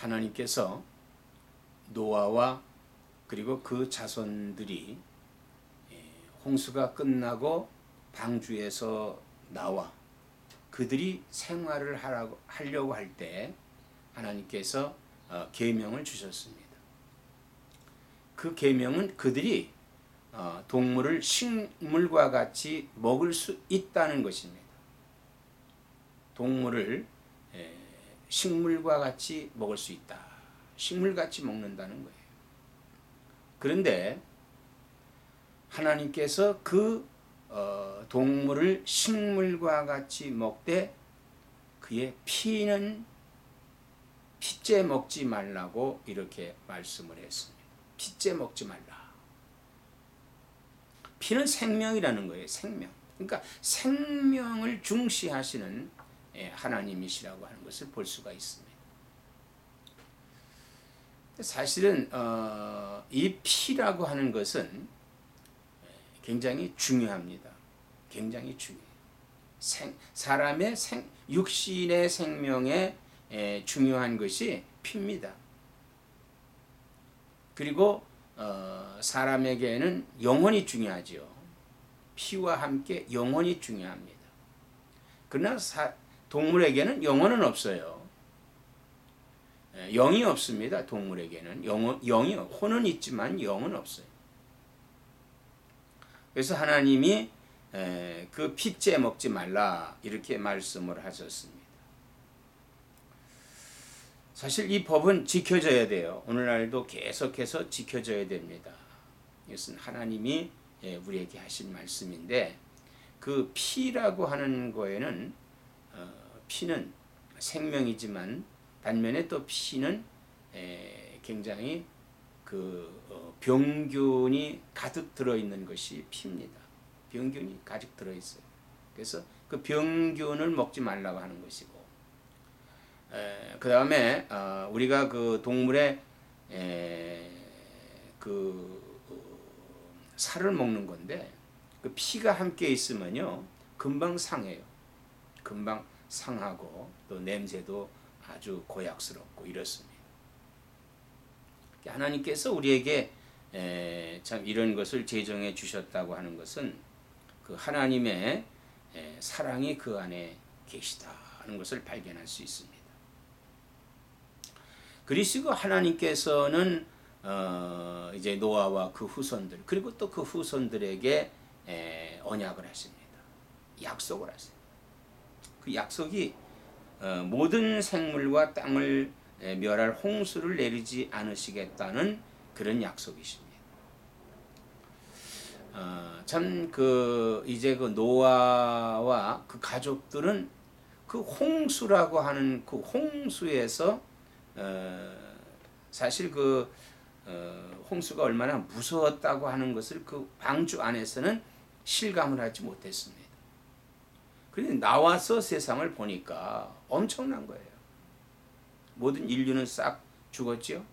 하나님께서 노아와 그리고 그 자손들이 홍수가 끝나고 방주에서 나와 그들이 생활을 하려고 할 때 하나님께서 계명을 주셨습니다. 그 계명은 그들이 동물을 식물과 같이 먹을 수 있다는 것입니다. 동물을 식물과 같이 먹을 수 있다. 식물같이 먹는다는 거예요. 그런데 하나님께서 그 동물을 식물과 같이 먹되 그의 피는 피째 먹지 말라고 이렇게 말씀을 했습니다. 피째 먹지 말라. 피는 생명이라는 거예요. 생명. 그러니까 생명을 중시하시는 하나님이시라고 하는 것을 볼 수가 있습니다. 사실은 이 피라고 하는 것은 굉장히 중요합니다. 굉장히 중요해요. 사람의 육신의 생명에 중요한 것이 피입니다. 그리고 사람에게는 영혼이 중요하죠. 피와 함께 영혼이 중요합니다. 그러나 동물에게는 영혼은 없어요. 영이 없습니다. 동물에게는 영이 혼은 있지만 영은 없어요. 그래서 하나님이 그 피째 먹지 말라 이렇게 말씀을 하셨습니다. 사실 이 법은 지켜져야 돼요. 오늘날도 계속해서 지켜져야 됩니다. 이것은 하나님이 우리에게 하신 말씀인데 그 피라고 하는 거에는 피는 생명이지만 반면에 또 피는 굉장히 병균이 가득 들어있는 것이 피입니다. 병균이 가득 들어있어요. 그래서 그 병균을 먹지 말라고 하는 것이고 그 다음에 우리가 그 동물의 살을 먹는 건데 그 피가 함께 있으면요 금방 상해요. 금방 상하고 또 냄새도 아주 고약스럽고 이렇습니다. 하나님께서 우리에게 참 이런 것을 제정해 주셨다고 하는 것은 그 하나님의 사랑이 그 안에 계시다는 것을 발견할 수 있습니다. 그리고 하나님께서는 이제 노아와 그 후손들 그리고 또 그 후손들에게 언약을 하십니다. 약속을 하세요. 그 약속이 모든 생물과 땅을 멸할 홍수를 내리지 않으시겠다는 그런 약속이십니다. 참 이제 그 노아와 그 가족들은 그 홍수라고 하는 그 홍수에서 사실 홍수가 얼마나 무서웠다고 하는 것을 그 방주 안에서는 실감을 하지 못했습니다. 그런데 나와서 세상을 보니까 엄청난 거예요. 모든 인류는 싹 죽었죠.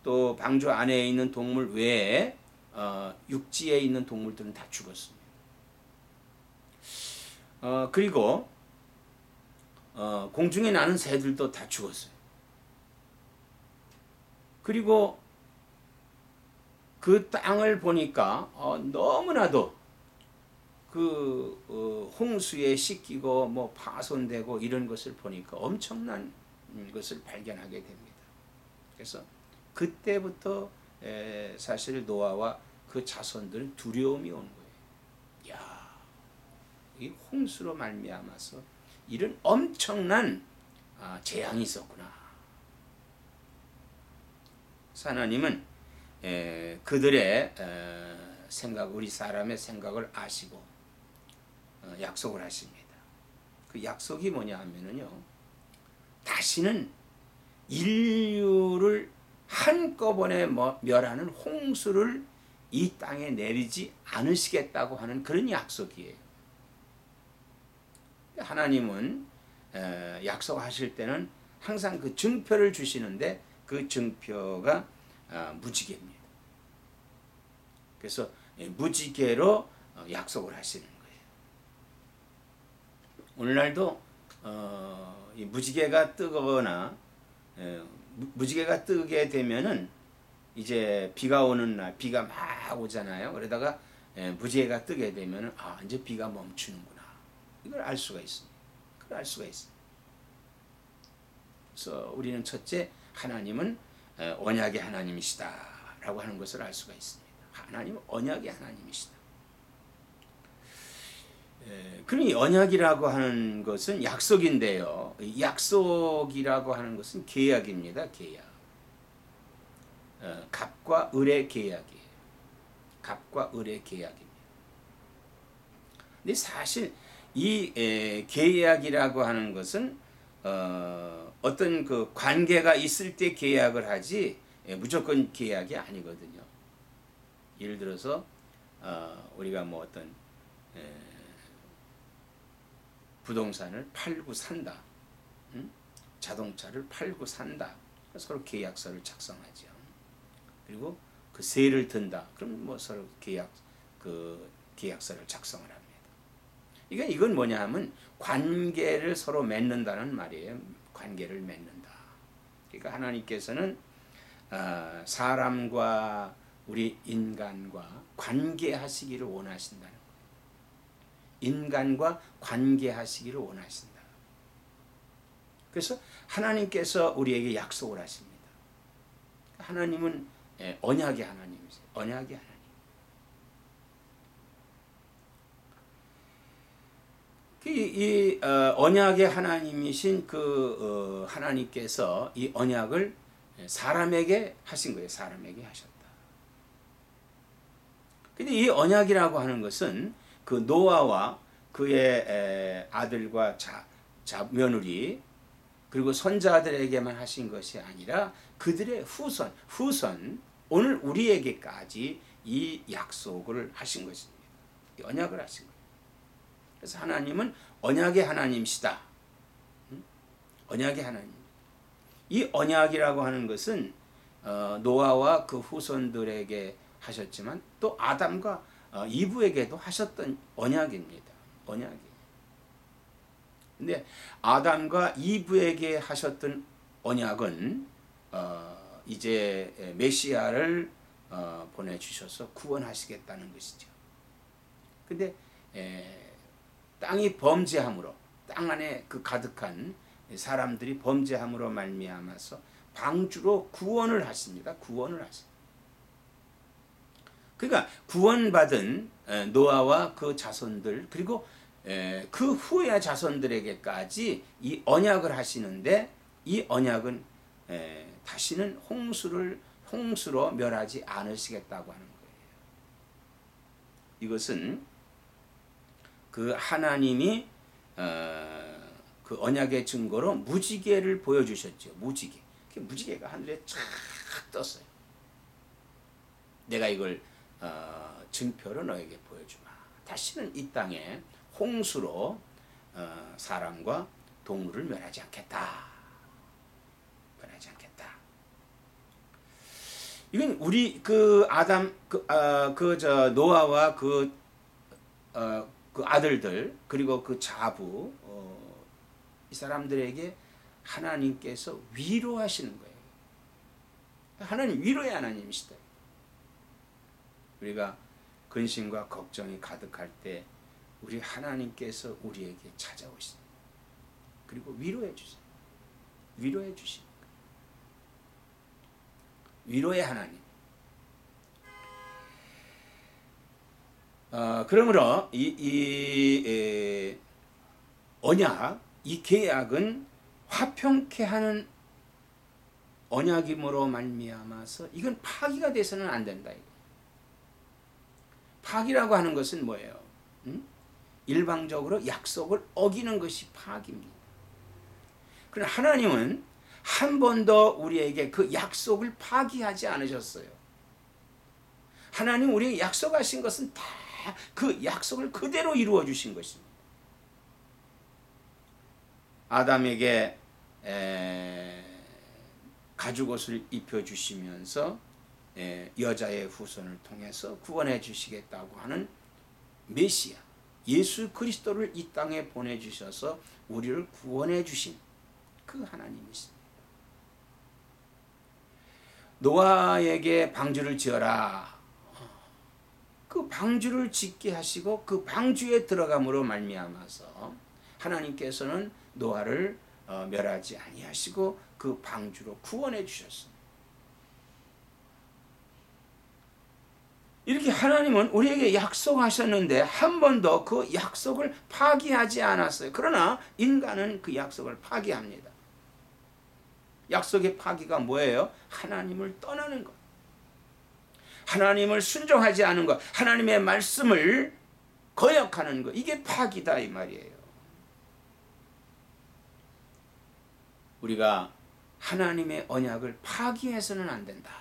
또 방주 안에 있는 동물 외에 육지에 있는 동물들은 다 죽었습니다. 그리고 공중에 나는 새들도 다 죽었어요. 그리고 그 땅을 보니까 너무나도 홍수에 씻기고 뭐 파손되고 이런 것을 보니까 엄청난 것을 발견하게 됩니다. 그래서 그때부터 사실 노아와 그 자손들은 두려움이 온 거예요. 야, 이 홍수로 말미암아서 이런 엄청난 재앙이 있었구나. 하나님은 그들의 생각, 우리 사람의 생각을 아시고 약속을 하십니다. 그 약속이 뭐냐 하면은요, 다시는 인류를 한꺼번에 멸하는 홍수를 이 땅에 내리지 않으시겠다고 하는 그런 약속이에요. 하나님은 약속하실 때는 항상 그 증표를 주시는데 그 증표가 무지개입니다. 그래서 무지개로 약속을 하시는 거예요. 오늘날도 이 무지개가 뜨거나 무지개가 뜨게 되면은 이제 비가 오는 날 비가 막 오잖아요. 그러다가 무지개가 뜨게 되면은 이제 비가 멈추는구나. 이걸 알 수가 있습니다. 그걸 알 수가 있어요. 그래서 우리는 첫째 하나님은 언약의 하나님이시다라고 하는 것을 알 수가 있습니다. 하나님은 언약의 하나님이시다. 그러니 언약이라고 하는 것은 약속인데요. 약속이라고 하는 것은 계약입니다. 계약. 갑과 을의 계약이에요. 갑과 을의 계약입니다. 근데 사실 이 계약이라고 하는 것은 어떤 그 관계가 있을 때 계약을 하지 무조건 계약이 아니거든요. 예를 들어서 우리가 뭐 어떤 부동산을 팔고 산다. 자동차를 팔고 산다. 서로 계약서를 작성하죠. 그리고 그 세를 든다. 그럼 뭐 서로 계약서를 작성을 합니다. 이건 뭐냐 하면 관계를 서로 맺는다는 말이에요. 관계를 맺는다. 그러니까 하나님께서는 사람과 우리 인간과 관계하시기를 원하신다는 거예요. 인간과 관계하시기를 원하신다. 그래서 하나님께서 우리에게 약속을 하십니다. 하나님은 언약의 하나님이세요. 언약의 하나님. 이 언약의 하나님이신 하나님께서 이 언약을 사람에게 하신 거예요. 사람에게 하셨다. 근데 이 언약이라고 하는 것은 그 노아와 그의 아들과 며느리 그리고 손자들에게만 하신 것이 아니라 그들의 후손 오늘 우리에게까지 이 약속을 하신 것입니다. 이 언약을 하신 거예요. 그래서 하나님은 언약의 하나님이시다. 언약의 하나님. 이 언약이라고 하는 것은 노아와 그 후손들에게 하셨지만 또 아담과 이브에게도 하셨던 언약입니다. 언약이에요. 근데 아담과 이브에게 하셨던 언약은 이제 메시아를 보내주셔서 구원하시겠다는 것이죠. 근데 땅이 범죄함으로 땅 안에 그 가득한 사람들이 범죄함으로 말미암아서 방주로 구원을 하십니다. 구원을 하십니다. 그러니까 구원받은 노아와 그 자손들 그리고 그 후의 자손들에게까지 이 언약을 하시는데 이 언약은 다시는 홍수로 멸하지 않으시겠다고 하는 거예요. 이것은 그 하나님이 그 언약의 증거로 무지개를 보여주셨죠. 무지개가 하늘에 쫙 떴어요. 내가 이걸 증표로 너에게 보여주마. 다시는 이 땅에 홍수로 사람과 동물을 멸하지 않겠다. 멸하지 않겠다. 이건 우리 노아와 그 아들들 그리고 그 자부 이 사람들에게 하나님께서 위로하시는 거예요. 하나님 위로의 하나님이시다. 우리가 근심과 걱정이 가득할 때 우리 하나님께서 우리에게 찾아오십니다. 그리고 위로해 주세요. 위로해 주십니다. 위로의 하나님. 그러므로 이 언약, 이 계약은 화평케 하는 언약임으로 말미암아서 이건 파기가 돼서는 안 된다. 파기라고 하는 것은 뭐예요? 일방적으로 약속을 어기는 것이 파기입니다. 그러나 하나님은 한 번도 우리에게 그 약속을 파기하지 않으셨어요. 하나님 우리에게 약속하신 것은 다 그 약속을 그대로 이루어 주신 것입니다. 아담에게 가죽옷을 입혀주시면서 여자의 후손을 통해서 구원해 주시겠다고 하는 메시아 예수 그리스도를 이 땅에 보내주셔서 우리를 구원해 주신 그 하나님이십니다. 노아에게 방주를 지어라. 그 방주를 짓게 하시고 그 방주에 들어감으로 말미암아서 하나님께서는 노아를 멸하지 아니하시고 그 방주로 구원해 주셨습니다. 이렇게 하나님은 우리에게 약속하셨는데 한 번도 그 약속을 파기하지 않았어요. 그러나 인간은 그 약속을 파기합니다. 약속의 파기가 뭐예요? 하나님을 떠나는 것. 하나님을 순종하지 않은 것. 하나님의 말씀을 거역하는 것. 이게 파기다 이 말이에요. 우리가 하나님의 언약을 파기해서는 안 된다.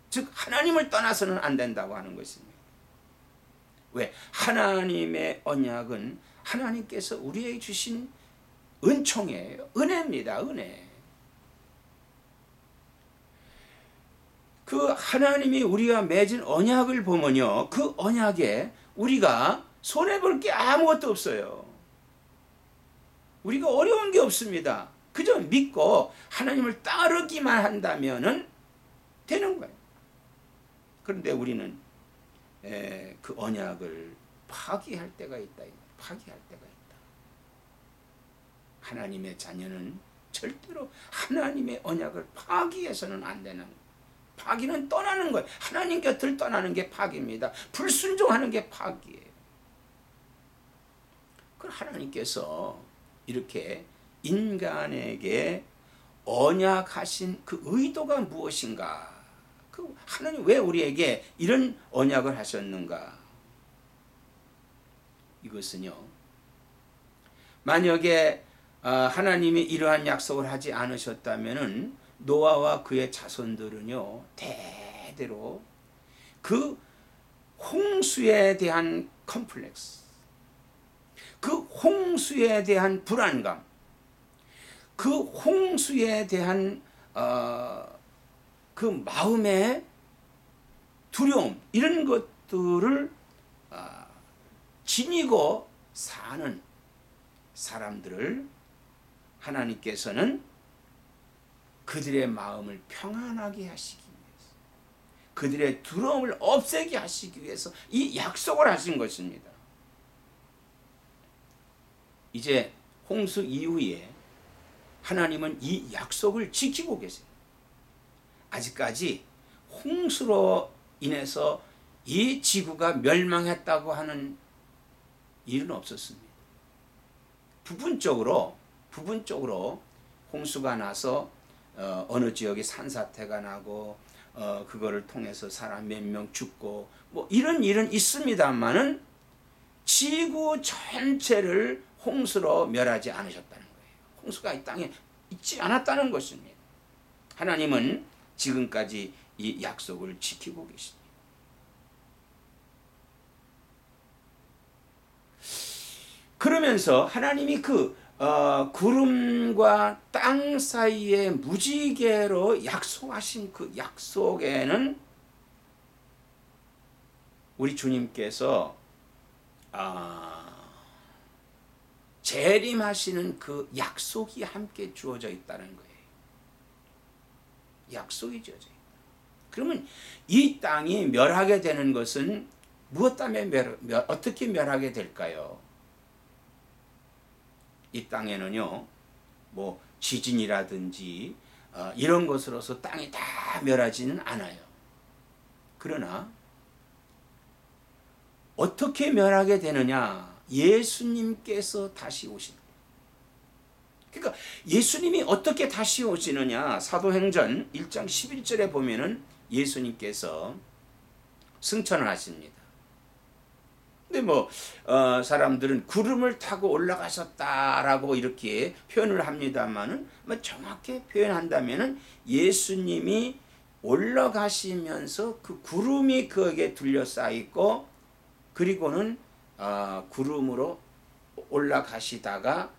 즉 하나님을 떠나서는 안 된다고 하는 것입니다. 왜? 하나님의 언약은 하나님께서 우리에게 주신 은총이에요. 은혜입니다. 은혜. 그 하나님이 우리가 맺은 언약을 보면요, 그 언약에 우리가 손해볼 게 아무것도 없어요. 우리가 어려운 게 없습니다. 그저 믿고 하나님을 따르기만 한다면은 되는 거예요. 그런데 우리는 그 언약을 파기할 때가 있다. 파기할 때가 있다. 하나님의 자녀는 절대로 하나님의 언약을 파기해서는 안 되는 거예요. 파기는 떠나는 거예요. 하나님 곁을 떠나는 게 파기입니다. 불순종하는 게 파기예요. 그럼 하나님께서 이렇게 인간에게 언약하신 그 의도가 무엇인가? 그 하나님 왜 우리에게 이런 언약을 하셨는가? 이것은요, 만약에 하나님이 이러한 약속을 하지 않으셨다면은 노아와 그의 자손들은요, 대대로 그 홍수에 대한 컴플렉스, 그 홍수에 대한 불안감, 그 홍수에 대한 그 마음의 두려움, 이런 것들을 지니고 사는 사람들을 하나님께서는 그들의 마음을 평안하게 하시기 위해서, 그들의 두려움을 없애게 하시기 위해서 이 약속을 하신 것입니다. 이제 홍수 이후에 하나님은 이 약속을 지키고 계세요. 아직까지 홍수로 인해서 이 지구가 멸망했다고 하는 일은 없었습니다. 부분적으로 홍수가 나서 어느 지역에 산사태가 나고 그거를 통해서 사람 몇 명 죽고 뭐 이런 일은 있습니다만은 지구 전체를 홍수로 멸하지 않으셨다는 거예요. 홍수가 이 땅에 있지 않았다는 것입니다. 하나님은 지금까지 이 약속을 지키고 계십니다. 그러면서 하나님이 그 구름과 땅 사이에 무지개로 약속하신 그 약속에는 우리 주님께서 재림하시는 그 약속이 함께 주어져 있다는 거예요. 약속이 주어져 있다. 그러면 이 땅이 멸하게 되는 것은 무엇 때문에 어떻게 멸하게 될까요? 이 땅에는요, 뭐 지진이라든지 이런 것으로서 땅이 다 멸하지는 않아요. 그러나 어떻게 멸하게 되느냐? 예수님께서 다시 오신. 그러니까 예수님이 어떻게 다시 오시느냐? 사도행전 1장 11절에 보면은 예수님께서 승천을 하십니다. 근데 뭐 사람들은 구름을 타고 올라가셨다라고 이렇게 표현을 합니다만은 뭐 정확히 표현한다면은 예수님이 올라가시면서 그 구름이 그에게 둘러싸이고 그리고는 구름으로 올라가시다가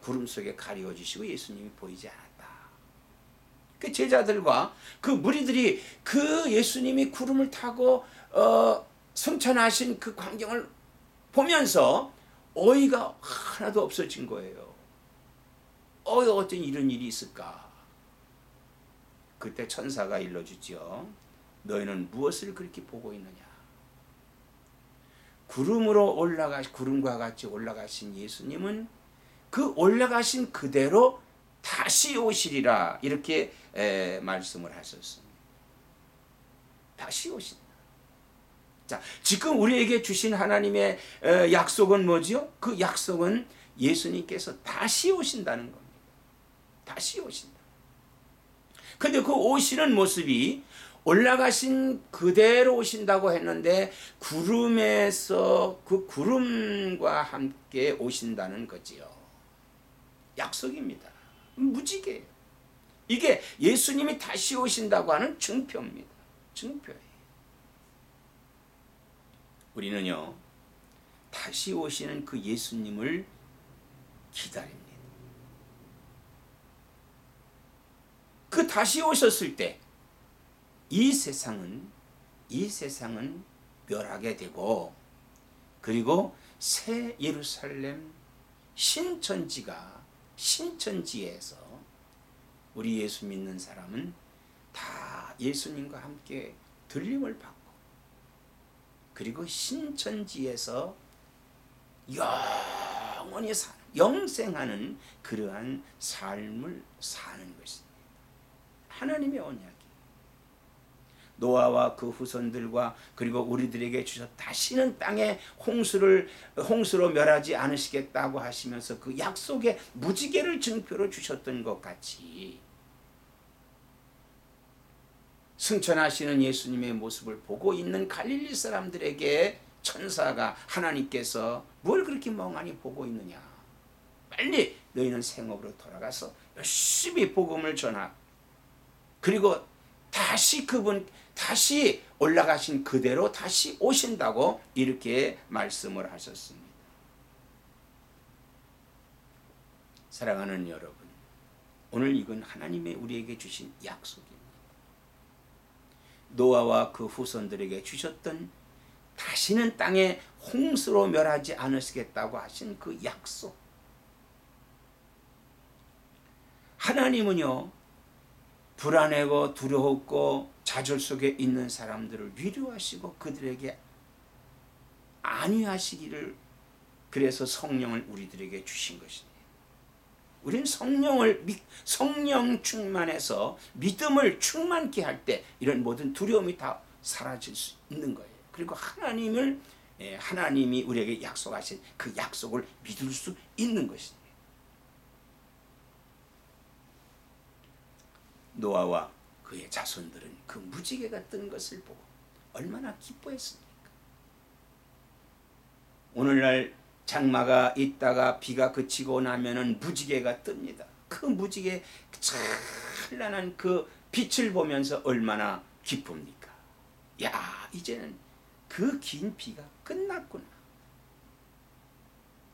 구름 속에 가려지시고 예수님이 보이지 않았다. 그 제자들과 그 무리들이 그 예수님이 구름을 타고 승천하신 그 광경을 보면서 어이가 하나도 없어진 거예요. 어떤 이런 일이 있을까? 그때 천사가 일러주지요. 너희는 무엇을 그렇게 보고 있느냐? 구름과 같이 올라가신 예수님은 그 올라가신 그대로 다시 오시리라 이렇게 말씀을 하셨습니다. 다시 오신다. 자, 지금 우리에게 주신 하나님의 약속은 뭐죠? 그 약속은 예수님께서 다시 오신다는 겁니다. 다시 오신다. 근데 그 오시는 모습이 올라가신 그대로 오신다고 했는데 구름에서 그 구름과 함께 오신다는 거지요. 약속입니다. 무지개예요. 이게 예수님이 다시 오신다고 하는 증표입니다. 증표예요. 우리는요, 다시 오시는 그 예수님을 기다립니다. 그 다시 오셨을 때 이 세상은 멸하게 되고, 그리고 새 예루살렘 신천지에서 우리 예수 믿는 사람은 다 예수님과 함께 들림을 받고, 그리고 신천지에서 영원히 영생하는 그러한 삶을 사는 것입니다. 하나님의 언약이 노아와 그 후손들과 그리고 우리들에게 주셔 다시는 땅에 홍수로 멸하지 않으시겠다고 하시면서 그 약속의 무지개를 증표로 주셨던 것 같이 승천하시는 예수님의 모습을 보고 있는 갈릴리 사람들에게 천사가 하나님께서 뭘 그렇게 멍하니 보고 있느냐, 빨리 너희는 생업으로 돌아가서 열심히 복음을 전하, 그리고 다시 올라가신 그대로 다시 오신다고 이렇게 말씀을 하셨습니다. 사랑하는 여러분, 오늘 이건 하나님의 우리에게 주신 약속입니다. 노아와 그 후손들에게 주셨던 다시는 땅에 홍수로 멸하지 않으시겠다고 하신 그 약속. 하나님은요, 불안하고 두려웠고 좌절 속에 있는 사람들을 위로하시고 그들에게 안위하시기를, 그래서 성령을 우리들에게 주신 것입니다. 우리는 성령 충만해서 믿음을 충만케 할 때 이런 모든 두려움이 다 사라질 수 있는 거예요. 그리고 하나님이 우리에게 약속하신 그 약속을 믿을 수 있는 것입니다. 노아와 그의 자손들은 그 무지개가 뜬 것을 보고 얼마나 기뻐했습니까? 오늘날 장마가 있다가 비가 그치고 나면은 무지개가 뜹니다. 그 무지개 찬란한 그 빛을 보면서 얼마나 기쁩니까? 야, 이제는 그 긴 비가 끝났구나.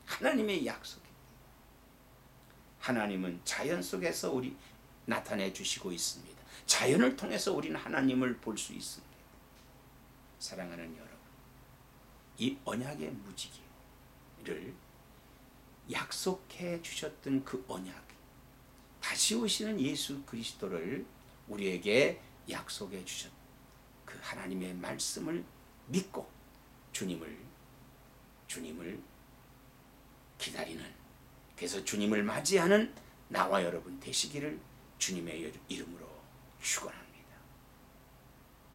하나님의 약속입니다. 하나님은 자연 속에서 우리 나타내 주시고 있습니다. 자연을 통해서 우리는 하나님을 볼 수 있습니다. 사랑하는 여러분, 이 언약의 무지개를 약속해 주셨던 그 언약, 다시 오시는 예수 그리스도를 우리에게 약속해 주셨 그 하나님의 말씀을 믿고 주님을 기다리는, 그래서 주님을 맞이하는 나와 여러분 되시기를 주님의 이름으로 축원합니다.